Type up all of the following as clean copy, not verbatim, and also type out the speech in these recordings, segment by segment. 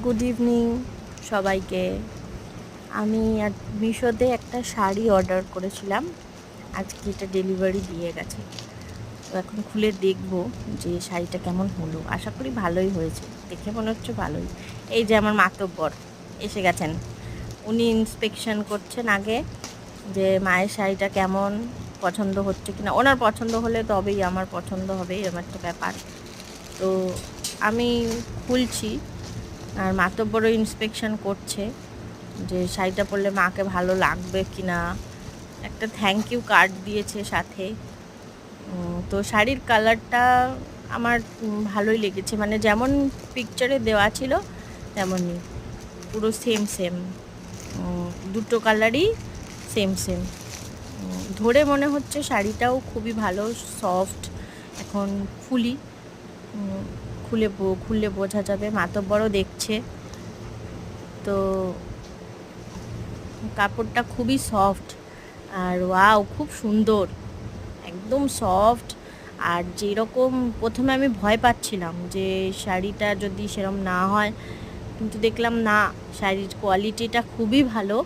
Good evening সবাইকে। আমি মিশোতে একটা শাড়ি অর্ডার করেছিলাম, আজকে এটা ডেলিভারি দিয়ে গেছে। তো এখন খুলে দেখব যে শাড়িটা কেমন হলো। আশা করি ভালোই হয়েছে, দেখে মনে হচ্ছে ভালোই। এই যে আমার মাতব্বর এসে গেছেন, উনি ইন্সপেকশন করছেন আগে যে মায়ের শাড়িটা কেমন, পছন্দ হচ্ছে কিনা। ওনার পছন্দ হলে তবেই আমার পছন্দ হবে, এরকম একটা ব্যাপার। তো আমি খুলছি, আর মাতব্বরও ইন্সপেকশন করছে যে শাড়িটা পরলে মাকে ভালো লাগবে কি না। একটা থ্যাংক ইউ কার্ড দিয়েছে সাথে। তো শাড়ির কালারটা আমার ভালোই লেগেছে, মানে যেমন পিকচারে দেওয়া ছিল তেমনই, পুরো সেম সেম, দুটো কালারই সেম সেম। ধরে মনে হচ্ছে শাড়িটাও খুবই ভালো, সফট। এখন খুলি, খুললে বোঝা যাবে। মাতব্বরও দেখছে। তো কাপড়টা খুবই সফট, আর ওয়াও খুব সুন্দর, একদম সফট। আর যেরকম প্রথমে আমি ভয় পাচ্ছিলাম যে শাড়িটা যদি সেরকম না হয়, কিন্তু দেখলাম না, শাড়ির কোয়ালিটিটা খুবই ভালো।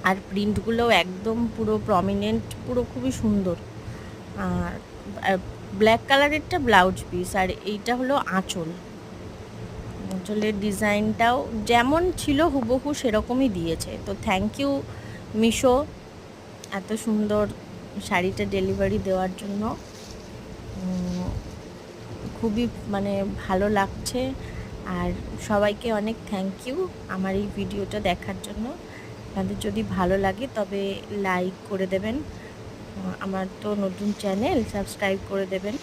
আর প্রিন্টগুলোও একদম পুরো প্রমিনেন্ট, পুরো খুবই সুন্দর। আর ব্ল্যাক কালারেরটা ব্লাউজ পিস, আর এইটা হলো আঁচল। আঁচলের ডিজাইনটাও যেমন ছিল হুবহু সেরকমই দিয়েছে। তো থ্যাংক ইউ মিশো, এত সুন্দর শাড়িটা ডেলিভারি দেওয়ার জন্য। খুবই মানে ভালো লাগছে। আর সবাইকে অনেক থ্যাংক ইউ আমার এই ভিডিওটা দেখার জন্য। আপনাদের যদি ভালো লাগে তবে লাইক করে দেবেন, আমার তো নতুন চ্যানেল, সাবস্ক্রাইব করে দেবেন।